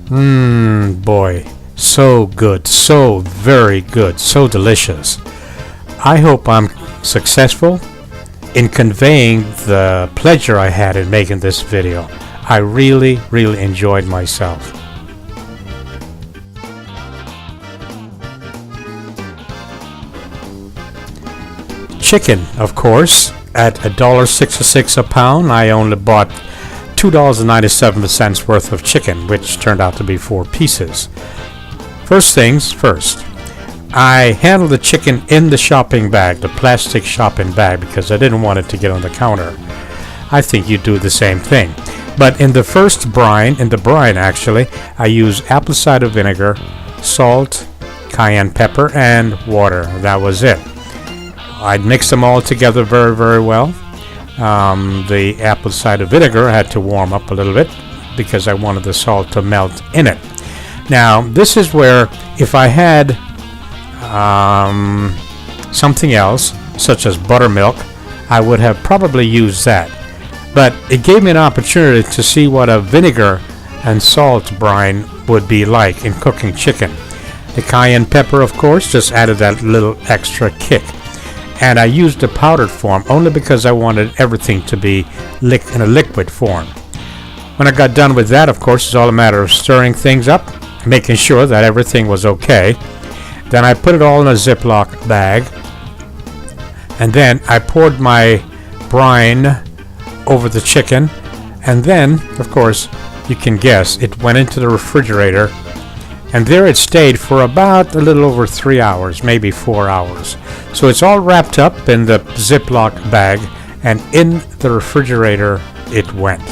Boy, so good, so very good, so delicious. I hope I'm successful in conveying the pleasure I had in making this video. I really enjoyed myself. Chicken, of course, at $1.66 a pound. I only bought $2.97 worth of chicken, which turned out to be 4 pieces. First things first, I handled the chicken in the shopping bag, the plastic shopping bag, because I didn't want it to get on the counter. I think you do the same thing. But in the first brine, actually, I used apple cider vinegar, salt, cayenne pepper, and water. That was it. I'd mix them all together very well. The apple cider vinegar had to warm up a little bit because I wanted the salt to melt in it. Now, this is where if I had something else, such as buttermilk, I would have probably used that. But it gave me an opportunity to see what a vinegar and salt brine would be like in cooking chicken. The cayenne pepper, of course, just added that little extra kick. And I used the powdered form only because I wanted everything to be in a liquid form. When I got done with that, of course, it's all a matter of stirring things up, making sure that everything was okay. Then I put it all in a Ziploc bag, and then I poured my brine over the chicken, and then, of course, you can guess, it went into the refrigerator, and there it stayed for about a little over 3 hours, maybe 4 hours. So it's all wrapped up in the Ziploc bag, and in the refrigerator it went.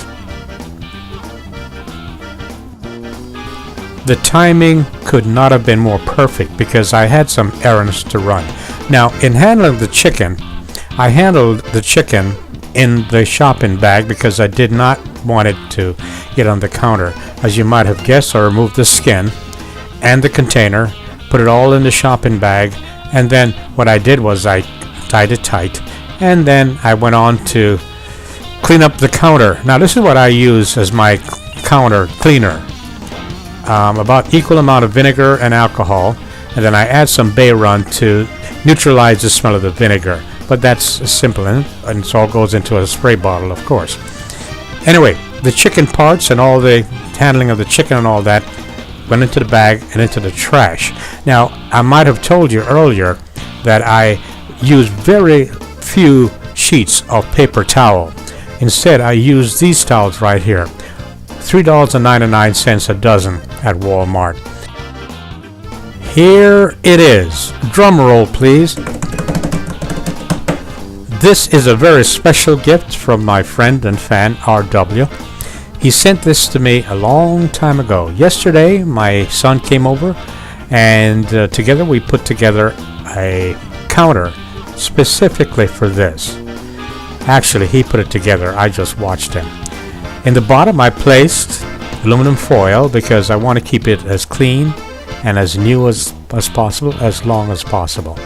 The timing could not have been more perfect because I had some errands to run. Now, in handling the chicken, I handled the chicken in the shopping bag because I did not want it to get on the counter. As you might have guessed, I removed the skin and the container, put it all in the shopping bag, and then what I did was I tied it tight, and then I went on to clean up the counter. Now, this is what I use as my counter cleaner. About equal amount of vinegar and alcohol, and then I add some bay rum to neutralize the smell of the vinegar. But that's simple, and it all goes into a spray bottle, of course. Anyway, the chicken parts and all the handling of the chicken and all that went into the bag and into the trash. Now, I might have told you earlier that I used very few sheets of paper towel. Instead, I used these towels right here. $3.99 a dozen at Walmart. Here it is. Drum roll, please. This is a very special gift from my friend and fan, RW. He sent this to me a long time ago. Yesterday, my son came over, and together we put together a counter specifically for this. Actually, he put it together. I just watched him. In the bottom, I placed aluminum foil because I want to keep it as clean and as new as possible, as long as possible.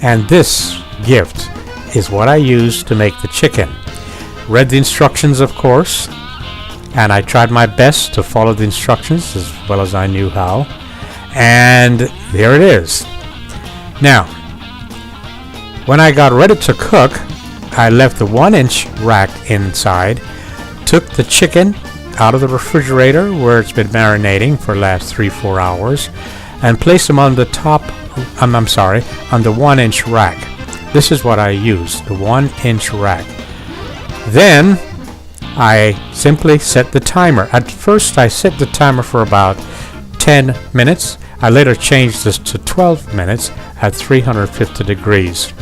And this gift is what I used to make the chicken. Read the instructions, of course, and I tried my best to follow the instructions as well as I knew how. And there it is. Now, when I got ready to cook, I left the 1-inch rack inside, took the chicken out of the refrigerator where it's been marinating for the last 3-4 hours, and placed them on the top, on the 1-inch rack. This is what I used, the 1-inch rack. Then I simply set the timer. At first I set the timer for about 10 minutes. I later changed this to 12 minutes at 350 degrees.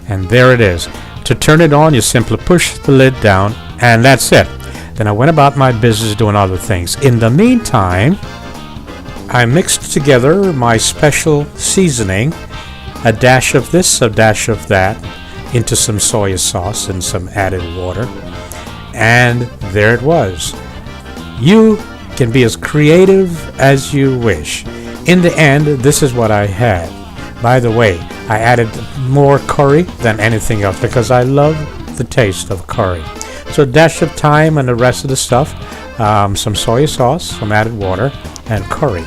And there it is. To turn it on, you simply push the lid down, and that's it. Then I went about my business doing other things. In the meantime, I mixed together my special seasoning, a dash of this, a dash of that, into some soy sauce and some added water. And there it was. You can be as creative as you wish. In the end, this is what I had. By the way, I added more curry than anything else because I love the taste of curry. So a dash of thyme and the rest of the stuff, some soy sauce, some added water, and curry.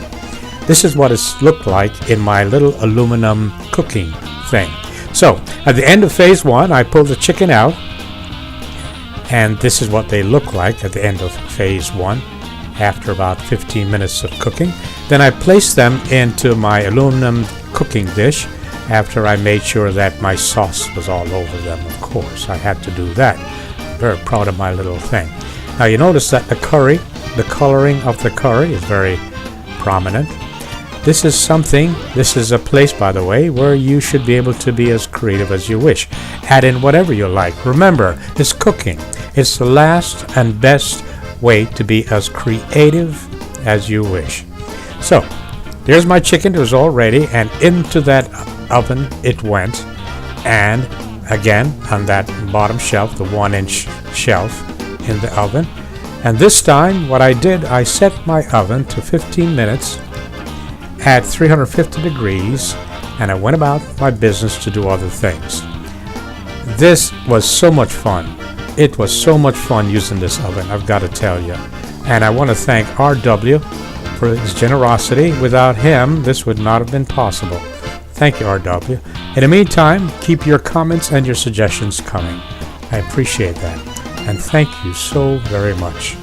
This is what it's looked like in my little aluminum cooking thing. So at the end of phase 1, I pulled the chicken out, and this is what they look like at the end of phase 1 after about 15 minutes of cooking. Then I placed them into my aluminum cooking dish after I made sure that my sauce was all over them. Of course, I had to do that. I'm very proud of my little thing. Now you notice that the coloring of the curry is very prominent. This is a place, by the way, where you should be able to be as creative as you wish. Add in whatever you like. Remember, it's cooking. It's the last and best way to be as creative as you wish. So, there's my chicken. It was all ready, and into that oven it went. And again, on that bottom shelf, the 1-inch shelf in the oven. And this time, what I did, I set my oven to 15 minutes at 350 degrees, and I went about my business to do other things. This was so much fun. It was so much fun using this oven, I've got to tell you. And I want to thank RW for his generosity. Without him, this would not have been possible. Thank you, RW. In the meantime, keep your comments and your suggestions coming. I appreciate that. And thank you so very much.